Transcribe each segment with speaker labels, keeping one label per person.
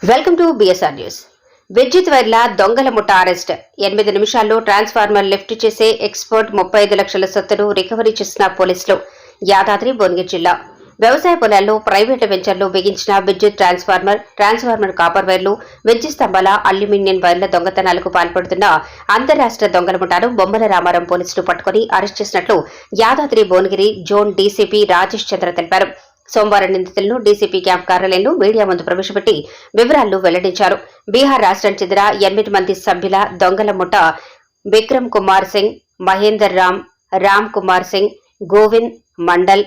Speaker 1: Welcome to BSR news. విద్యుత్ వైర్ల దొంగల ముఠా అరెస్ట్. 8 నిమిషాల్లో ట్రాన్స్ఫార్మర్ లిఫ్ట్ చేసే ఎక్స్పర్ట్ 35 లక్షల సొత్తును రికవరీ చేసిన పోలీసులు. యాదాద్రి భువనగిరి జిల్లా వ్యవసాయ పొలాల్లో ప్రైవేటు వెంచర్లు బిగించిన విద్యుత్ ట్రాన్స్ఫార్మర్ కాపర్ వైర్లు, విద్యుత్ స్తంభాల అల్యూమినియం వైర్ల దొంగతనాలకు పాల్పడుతున్న అంతర్రాష్ట్ర దొంగల ముఠాను బొమ్మల రామారం పోలీసులు పట్టుకుని అరెస్ట్ చేసినట్లు యాదాద్రి భువనగిరి జోన్ డీసీపీ రాజేష్ చంద్ర తెలిపారు. సోమవారం నిందితులను డీసీపీ క్యాంప్ కార్యాలయంలో మీడియా ముందు ప్రవేశపెట్టి వివరాలు వెల్లడించారు. బీహార్ రాష్ట్రానికి చెందిన 8 మంది సభ్యుల దొంగల ముఠా విక్రమ్ కుమార్ సింగ్, మహేందర్ రామ్ కుమార్ సింగ్, గోవింద్ మండల్,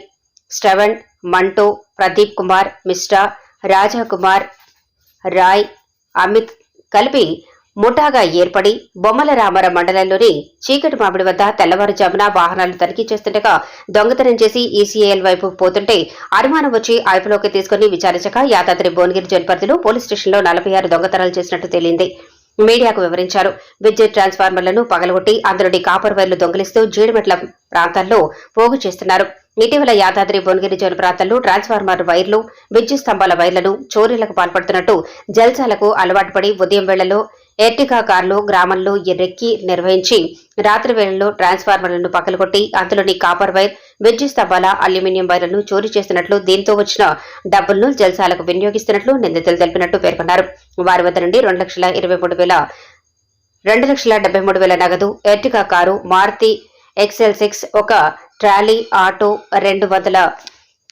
Speaker 1: శ్రవణ్, మంటో, ప్రదీప్ కుమార్ మిశ్రా, రాజా కుమార్, రాయ్, అమిత్ కలిపి ముఠాగా ఏర్పడి బొమ్మల రామారం మండలంలోని చీకటి మామిడి వద్ద తెల్లవారుజామున వాహనాలు తనిఖీ చేస్తుండగా దొంగతనం చేసి ఈసీఐఎల్ వైపు పోతుంటే అనుమానం వచ్చి అదుపులోకి తీసుకుని విచారించగా యాదాద్రి భువనగిరి జోన్ పరిధిలో పోలీస్ స్టేషన్లో 46 దొంగతనాలు చేసినట్టు తేలింది. మీడియాకు వివరించారు. విద్యుత్ ట్రాన్స్ఫార్మర్లను పగలగొట్టి అందులోని కాపర్ వైర్లు దొంగిలిస్తూ జీడిమెట్ల ప్రాంతాల్లో పోగు చేస్తున్నారు. ఇటీవల యాదాద్రి భువనగిరి జోన్ ప్రాంతాల్లో ట్రాన్స్ఫార్మర్ వైర్లు, విద్యుత్ స్తంభాల వైర్లను చోరీలకు పాల్పడుతున్నట్టు జల్సాలకు అలవాటు పడి ఉదయం వేళల్లో ఎర్టికా కార్లు గ్రామంలో రెక్కి నిర్వహించి రాత్రి వేళల్లో ట్రాన్స్ఫార్మర్లను పగలగొట్టి అందులోని కాపర్ వైర్, విద్యుత్ స్తంభాల అల్యూమినియం వైర్లను చోరీ చేస్తున్నట్లు, దీంతో వచ్చిన డబ్బులను జల్సాలకు వినియోగిస్తున్నట్లు నిందితులు తెలిపినట్టు పేర్కొన్నారు. వారి వద్ద నుండి 2,73,000 నగదు, ఎర్టికా కారు, మారుతి XL6, ఒక ట్రాలీ ఆటో, 200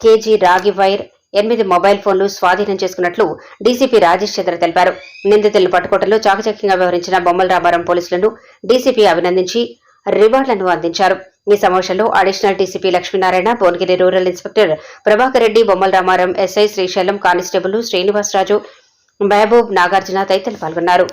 Speaker 1: kg రాగి వైర్, 8 మొబైల్ ఫోన్లు స్వాధీనం చేసుకున్నట్లు డీసీపీ రాజేష్ చంద్ర తెలిపారు. నిందితులను పట్టుకోవడంలో చాకచక్యంగా వ్యవహరించిన బొమ్మల రామారం పోలీసులను డీసీపీ అభినందించి రివార్డులను అందించారు. ఈ సమావేశంలో additional DCP Lakshminarayana, Bhuvanagiri rural inspector Prabhakar Reddy, Bommala Ramaram SI Srisailam, constable Srinivasaraju, Mahboob, Nagarjuna తదితరులు పాల్గొన్నారు.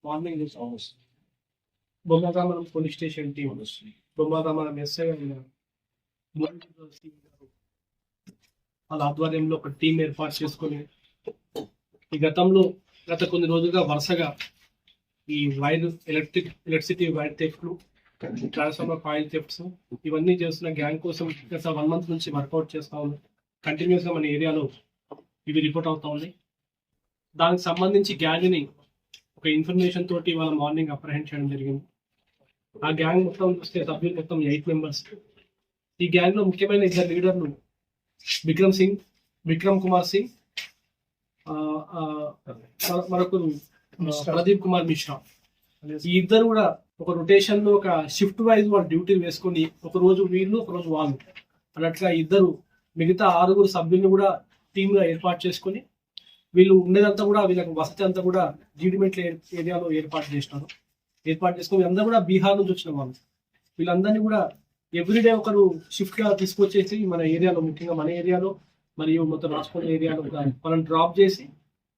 Speaker 2: Morning Bommaramaram police station team, Bommaramaram SI వాళ్ళ ఆధ్వర్యంలో ఒక టీం ఏర్పాటు చేసుకుని గత కొన్ని రోజులుగా వరుసగా ఈ ఎలక్ట్రిసిటీ వైర్ థెఫ్ట్లు, ట్రాన్స్ఫార్మర్ కాయిల్ థెఫ్ట్స్ ఇవన్నీ చేస్తున్న గ్యాంగ్ కోసం గత 1 month నుంచి వర్కౌట్ చేస్తా ఉన్నాం. కంటిన్యూస్గా మన ఏరియాలో ఇవి రిపోర్ట్ అవుతా ఉన్నాయి. దానికి సంబంధించి గ్యాంగ్ని ఒక ఇన్ఫర్మేషన్ తోటి వాళ్ళ మార్నింగ్ అప్రహెండ్ చేయడం జరిగింది. ఆ గ్యాంగ్ మొత్తం చూస్తే సభ్యులు మొత్తం 8 members. ఈ గ్యాంగ్ లో ముఖ్యమైన 2 లీడర్లు విక్రమ్ కుమార్ సింగ్, మరొకరు ప్రదీప్ కుమార్ మిశ్రా. ఈ ఇద్దరు కూడా ఒక రొటేషన్ లో ఒక షిఫ్ట్ వైజ్ వాళ్ళు డ్యూటీలు వేసుకొని ఒక రోజు వీళ్ళు, ఒక రోజు వాళ్ళు అన్నట్లుగా ఇద్దరు మిగతా 6 సభ్యులను కూడా టీమ్ గా ఏర్పాటు చేసుకొని వీళ్ళు ఉండేదంతా కూడా వీళ్ళకి వసతి అంతా కూడా జీడిమెట్ల ఏరియాలో ఏర్పాటు చేసుకుని అందరూ కూడా బీహార్ నుంచి వచ్చిన వాళ్ళు. వీళ్ళందరినీ కూడా ఎవ్రీడే ఒకరు షిఫ్ట్ గా తీసుకొచ్చేసి మన ఏరియాలో, ముఖ్యంగా మన ఏరియాలో మరియు మొత్తం రాజకోట ఏరియాలో వాళ్ళని డ్రాప్ చేసి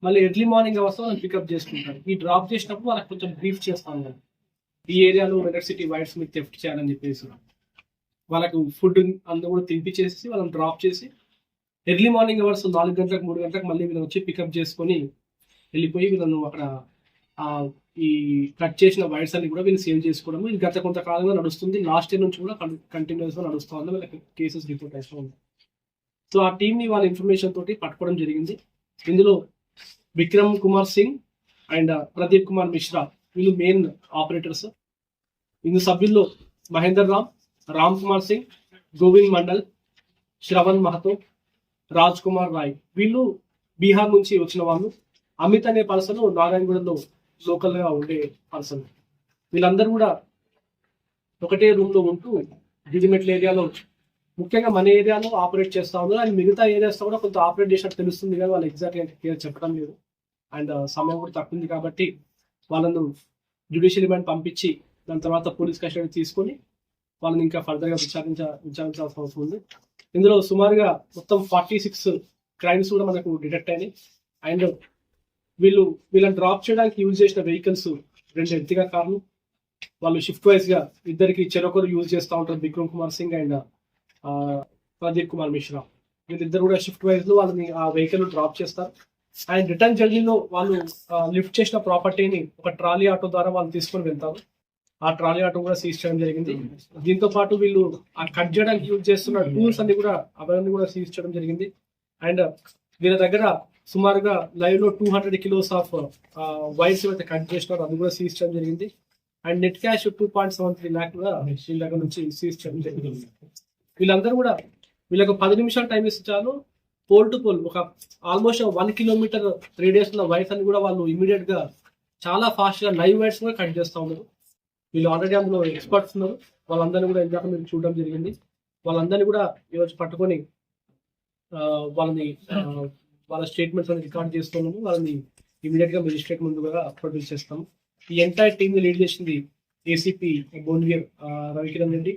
Speaker 2: మళ్ళీ ఎర్లీ మార్నింగ్ అవస్థ వాళ్ళని పికప్ చేసుకుంటారు. ఈ డ్రాప్ చేసినప్పుడు వాళ్ళకి కొంచెం బ్రీఫ్ చేస్తాం కదా, ఈ ఏరియాలో ఎలక్ట్రిసిటీ వైర్స్ మీకు థెఫ్ట్ చేయాలని చెప్పేసి వాళ్ళకు ఫుడ్ అందరూ కూడా తినిపించేసి వాళ్ళని డ్రాప్ చేసి ఎర్లీ మార్నింగ్ అవర్స్ 4 గంటలకు 3 గంటలకు మళ్ళీ వీళ్ళని వచ్చి పికప్ చేసుకొని వెళ్ళిపోయి వీళ్ళను అక్కడ ఈ కట్ చేసిన వైర్స్ అన్ని కూడా వీళ్ళు సేవ్ చేసుకోవడం ఇది గత కొంతకాలంగా నడుస్తుంది. లాస్ట్ ఇయర్ నుంచి కూడా కంటిన్యూస్గా నడుస్తూ ఉంది. వీళ్ళకి కేసెస్ రిపోర్ట్ అవుతూ ఉంది. సో ఆ టీంని వాళ్ళ ఇన్ఫర్మేషన్ తోటి పట్టుకోవడం జరిగింది. ఇందులో విక్రమ్ కుమార్ సింగ్ అండ్ ప్రదీప్ కుమార్ మిశ్రా వీళ్ళు మెయిన్ ఆపరేటర్స్. ఇందు సభ్యుల్లో మహేందర్ రామ్ కుమార్ సింగ్, గోవింద్ మండల్, శ్రవణ్ మహతో, రాజ్ కుమార్ రాయ్ వీళ్ళు బీహార్ నుంచి వచ్చిన వాళ్ళు. అమిత్ అనే పర్సన్ నారాయణగూడలో లోకల్ గా ఉండే పర్సన్. వీళ్ళందరూ కూడా ఒకటే రూమ్ లో ఉంటూ జిడిమెట్ల ఏరియాలో, ముఖ్యంగా మన ఏరియాలో ఆపరేట్ చేస్తా ఉన్నారు. అండ్ మిగతా ఏరియాస్ కూడా కొంత ఆపరేట్ చేసినట్టు తెలుస్తుంది కానీ వాళ్ళు ఎగ్జాక్ట్గా చెప్పడం లేదు. అండ్ సమయం కూడా తక్కువ ఉంది కాబట్టి వాళ్ళను జ్యుడిషియల్ రిమాండ్ పంపించి దాని తర్వాత పోలీస్ కస్టడీ తీసుకొని వాళ్ళని ఇంకా ఫర్దర్గా విచారించాల్సిన అవసరం ఉంది. ఇందులో సుమారుగా మొత్తం 46 క్రైమ్స్ కూడా మనకు డిటెక్ట్ అయినాయి. అండ్ వీళ్ళని డ్రాప్ చేయడానికి యూజ్ చేసిన వెహికల్స్ 2 ఎర్టిగా కార్లు. వాళ్ళు షిఫ్ట్ వైజ్ గా ఇద్దరికి చెరొకరు యూజ్ చేస్తూ ఉంటారు, విక్రమ్ కుమార్ సింగ్ అండ్ ప్రదీప్ కుమార్ మిశ్రా. వీళ్ళిద్దరు కూడా షిఫ్ట్ వైజ్ లో వాళ్ళని ఆ వెహికల్ డ్రాప్ చేస్తారు. అండ్ రిటర్న్ జర్నీలో వాళ్ళు లిఫ్ట్ చేసిన ప్రాపర్టీని ఒక ట్రాలీ ఆటో ద్వారా వాళ్ళు తీసుకొని వెళ్తారు. ఆ ట్రాలీ ఆటో కూడా సీజ్ చేయడం జరిగింది. దీంతో పాటు వీళ్ళు ఆ కట్ చేయడానికి యూజ్ చేస్తున్న టూల్స్ అన్ని కూడా అవన్నీ కూడా సీజ్ చేయడం జరిగింది. అండ్ వీళ్ళ దగ్గర సుమారుగా లైవ్ లో 200 kilos ఆఫ్ వైర్స్ అయితే కట్ చేసినారు, అది కూడా సీజ్ చేయడం జరిగింది. అండ్ నెట్ క్యాష్ 2.73 lakh కూడా వీళ్ళ దగ్గర నుంచి సీజ్ చేయడం జరిగింది. వీళ్ళందరూ కూడా వీళ్ళకి 10 నిమిషాలు టైం ఇస్తే చాలు పోల్ టు పోల్ ఒక ఆల్మోస్ట్ 1 kilometer రేడియస్ ఉన్న వైర్స్ అని కూడా వాళ్ళు ఇమీడియట్ గా చాలా ఫాస్ట్ గా లైవ్ వైర్స్ కూడా కట్ చేస్తూ ఉన్నారు. వీళ్ళు ఆల్రెడీ అందులో ఎక్స్పర్ట్స్ ఉన్నారు. వాళ్ళందరినీ కూడా ఇందాక మీరు చూడడం జరిగింది. వాళ్ళందరినీ కూడా ఈరోజు పట్టుకొని వాళ్ళ స్టేట్మెంట్స్ అనేది రికార్డ్ చేస్తున్నాము. వాళ్ళని ఇమీడియట్ గా మెజిస్ట్రేట్ ముందు కూడా ప్రొడ్యూస్ చేస్తాము. ఈ ఎంటైర్ టీమ్ ని లీడ్ చేసింది ఏసీపీ భువనగిరి రవికిరణ్ రెడ్డి.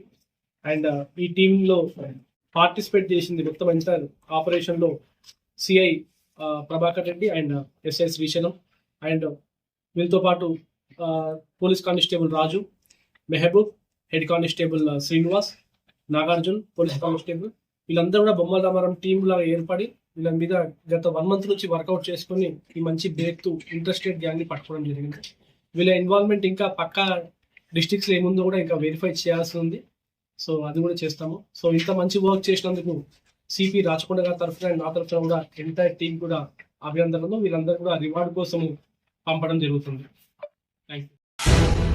Speaker 2: అండ్ ఈ టీమ్ లో పార్టిసిపేట్ చేసింది మొత్తం ఎంటైర్ ఆపరేషన్ లో CI Prabhakar Reddy and SI Srisailam and వీళ్ళతో పాటు police constable Raju, Mehboob, head constable Srinivas, Nagarjun police constable. వీళ్ళందరూ కూడా బొమ్మల రామారం టీమ్ లాగా ఏర్పడి వీళ్ళ మీద గత 1 month నుంచి వర్కౌట్ చేసుకుని ఈ మంచి బ్రేక్ ఇంట్రెస్టెడ్ గ్యాంగ్ ని పట్టుకోవడం జరిగింది. వీళ్ళ ఇన్వాల్వ్మెంట్ ఇంకా పక్కా డిస్ట్రిక్ట్స్ లో ఏముందో కూడా ఇంకా వెరిఫై చేయాల్సి ఉంది. సో అది కూడా చేస్తాము. సో ఇంత మంచి వర్క్ చేసినందుకు సిపి రాచకొండ గారి తరఫున నా తరఫున కూడా ఎంటైర్ టీం కూడా అభినందనలు. వీళ్ళందరూ కూడా రివార్డ్ కోసం పంపడం జరుగుతుంది. Thank you.